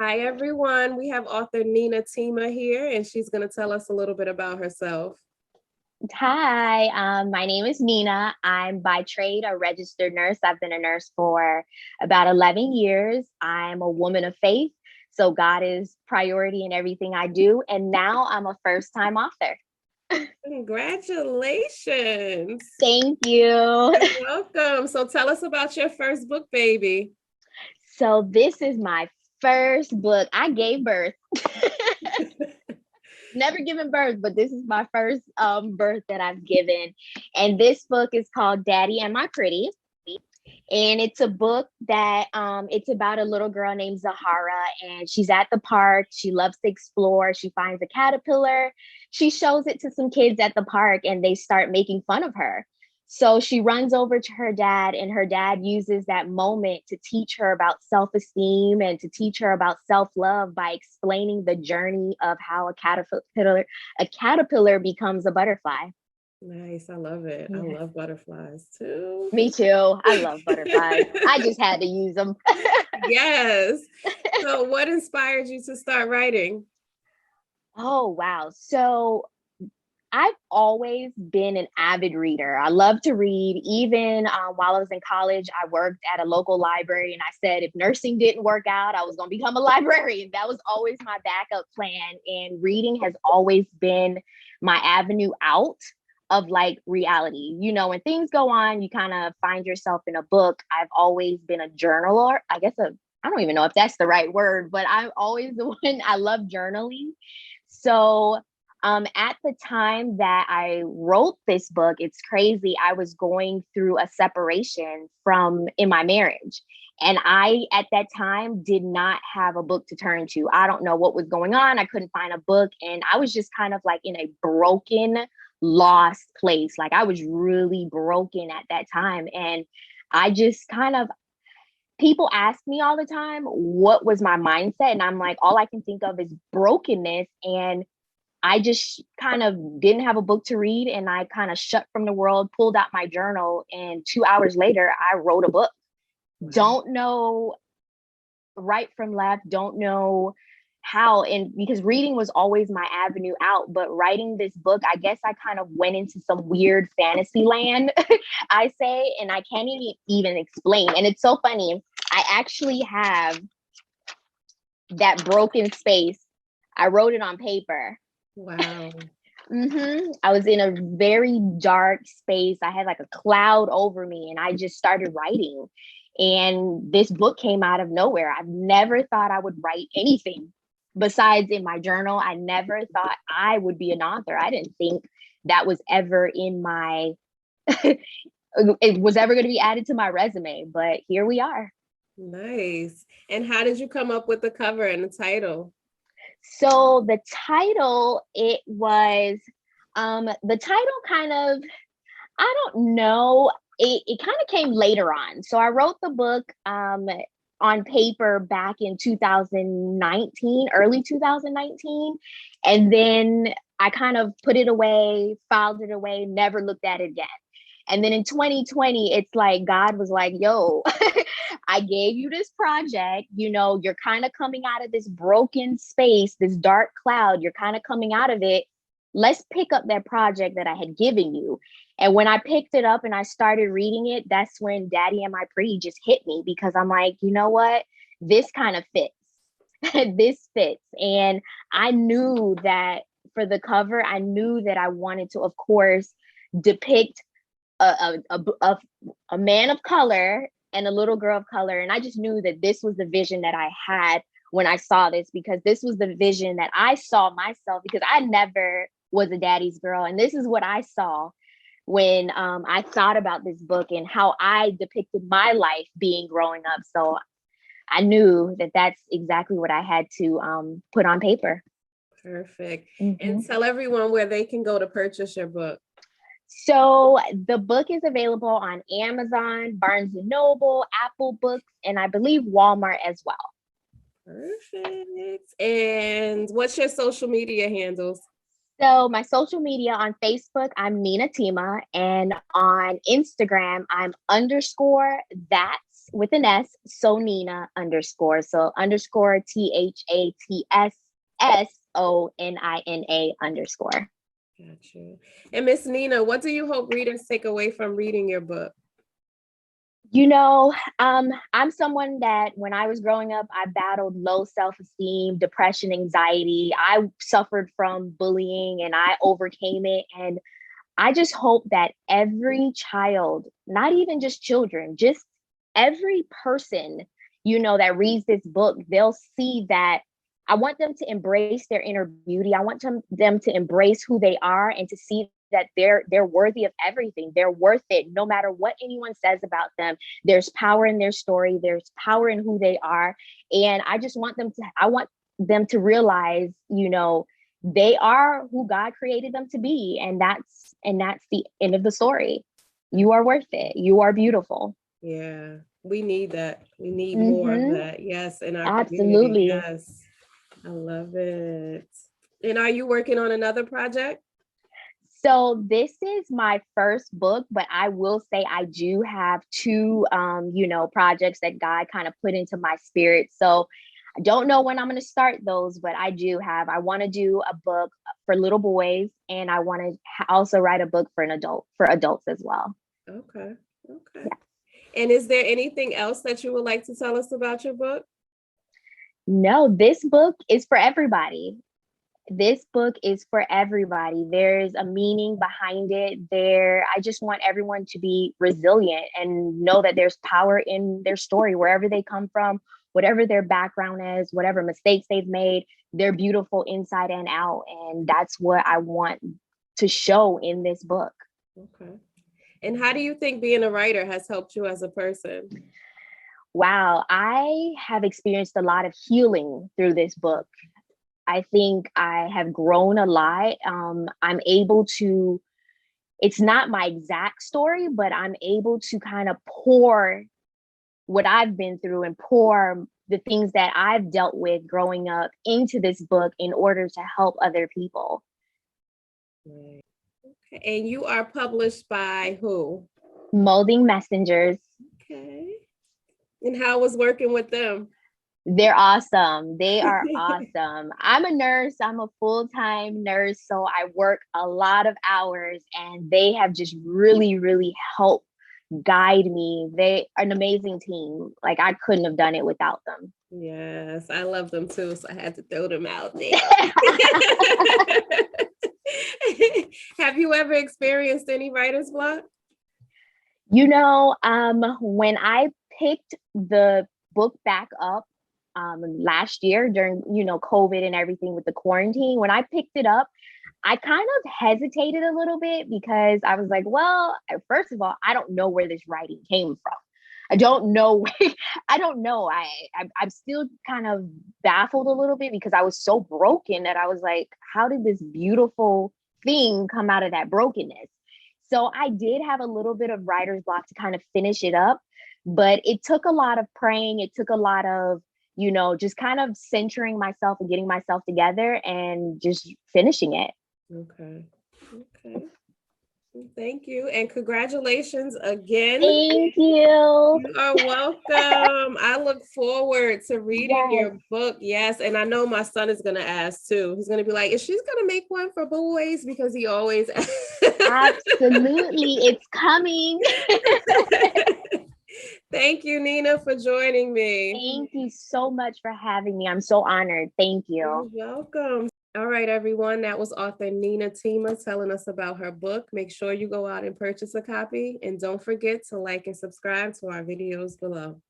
Hi, everyone. We have author Tima here, and she's going to tell us a little bit about herself. Hi, my name is Nina. I'm by trade a registered nurse. I've been a nurse for about 11 years. I'm a woman of faith, so God is priority in everything I do. And now I'm a first time author. Congratulations. Thank you. You're welcome. So tell us about your first book, baby. So, this is my first book. I gave birth. Never given birth, but this is my first birth that I've given. And this book is called Daddy Am I Pretty? And it's a book that it's about a little girl named Zahara, and she's at the park. She loves to explore. She finds a caterpillar. She shows it to some kids at the park, and they start making fun of her. So she runs over to her dad, and her dad uses that moment to teach her about self-esteem and to teach her about self-love by explaining the journey of how a caterpillar becomes a butterfly. Nice. I love it. I Yes. love butterflies too. Me too. I love butterflies. I just had to use them. Yes. So, what inspired you to start writing? Oh, wow. So I've always been an avid reader. I love to read. Even while I was in college, I worked at a local library, and I said if nursing didn't work out, I was going to become a librarian. That was always my backup plan. And reading has always been my avenue out of like reality. You know, when things go on, you kind of find yourself in a book. I've always been a journaler. I don't even know if that's the right word, but I'm always the one. I love journaling. So at the time that I wrote this book, it's crazy. I was going through a separation from in my marriage. And I, at that time, did not have a book to turn to. I don't know what was going on. I couldn't find a book. And I was just kind of like in a broken, lost place. Like I was really broken at that time. And I just kind of, people ask me all the time, what was my mindset? And I'm like, all I can think of is brokenness. And I just kind of didn't have a book to read, and I kind of shut from the world, pulled out my journal, and 2 hours later, I wrote a book. Wow. Don't know right from left, don't know how. And because reading was always my avenue out, but writing this book, I guess I kind of went into some weird fantasy land, I say, and I can't even explain. And it's so funny. I actually have that broken space. I wrote it on paper. Wow. I was in a very dark space. I had like a cloud over me, and I just started writing. And this book came out of nowhere. I've never thought I would write anything besides in my journal. I never thought I would be an author. I didn't think that was ever in my, it was ever going to be added to my resume, but here we are. Nice. And how did you come up with the cover and the title? So the title, the title kind of, I don't know. It kind of came later on. So I wrote the book on paper back in 2019, early 2019. And then I kind of put it away, filed it away, never looked at it again. And then in 2020, it's like God was like, yo, I gave you this project. You know, you're kind of coming out of this broken space, this dark cloud. You're kind of coming out of it. Let's pick up that project that I had given you. And when I picked it up and I started reading it, that's when Daddy Am I Pretty just hit me, because I'm like, you know what? This kind of fits. This fits. And I knew that for the cover, I knew that I wanted to, of course, depict a man of color and a little girl of color. And I just knew that this was the vision that I had when I saw this, because this was the vision that I saw myself, because I never was a daddy's girl. And this is what I saw when I thought about this book and how I depicted my life being growing up. So I knew that that's exactly what I had to put on paper. Perfect. And Mhm. tell everyone where they can go to purchase your book. So the book is available on Amazon, Barnes and Noble, Apple Books, and I believe Walmart as well. Perfect. And what's your social media handles? So my social media on Facebook, I'm Nina Tima, and on Instagram, I'm underscore that's with an S, so Nina underscore. So underscore THATSSONINA underscore. Got you. And Miss Nina, what do you hope readers take away from reading your book? I'm someone that when I was growing up, I battled low self-esteem, depression, anxiety. I suffered from bullying and I overcame it. And I just hope that every child, not even just children, just every person, that reads this book, they'll see that I want them to embrace their inner beauty. I want them to embrace who they are and to see that they're worthy of everything. They're worth it no matter what anyone says about them. There's power in their story. There's power in who they are. And I want them to realize, they are who God created them to be. And that's the end of the story. You are worth it. You are beautiful. Yeah, we need that. We need more of Mm-hmm. that. Yes, in our community. Absolutely. Yes, I love it. And are you working on another project? So this is my first book, but I will say I do have two, projects that God kind of put into my spirit. So I don't know when I'm going to start those, but I want to do a book for little boys, and I want to also write a book for adults as well. Okay. Okay. Yeah. And is there anything else that you would like to tell us about your book? No, this book is for everybody. This book is for everybody. There's a meaning behind it. I just want everyone to be resilient and know that there's power in their story, wherever they come from, whatever their background is, whatever mistakes they've made, they're beautiful inside and out. And that's what I want to show in this book. Okay. And how do you think being a writer has helped you as a person? Wow, I have experienced a lot of healing through this book. I think I have grown a lot. It's not my exact story, but I'm able to kind of pour what I've been through and pour the things that I've dealt with growing up into this book in order to help other people. Right. Okay. And you are published by who? Molding Messengers. Okay. And how was working with them? They're awesome. They are awesome. I'm a nurse. I'm a full-time nurse. So I work a lot of hours and they have just really, really helped guide me. They are an amazing team. Like I couldn't have done it without them. Yes, I love them too. So I had to throw them out there. Have you ever experienced any writer's block? When I picked the book back up last year during, COVID and everything with the quarantine, when I picked it up, I kind of hesitated a little bit because I was like, well, first of all, I don't know where this writing came from. I don't know. I don't know. I'm still kind of baffled a little bit because I was so broken that I was like, how did this beautiful thing come out of that brokenness? So I did have a little bit of writer's block to kind of finish it up, but it took a lot of praying. It took a lot of, just kind of centering myself and getting myself together and just finishing it. Okay. Okay. Thank you. And congratulations again. Thank you. You are welcome. I look forward to reading your book. Yes. And I know my son is going to ask too. He's going to be like, is she's going to make one for boys? Because he always Absolutely. It's coming. Thank you, Nina, for joining me. Thank you so much for having me. I'm so honored. Thank you. You're welcome. All right, everyone. That was author Nina Tima telling us about her book. Make sure you go out and purchase a copy. And don't forget to like and subscribe to our videos below.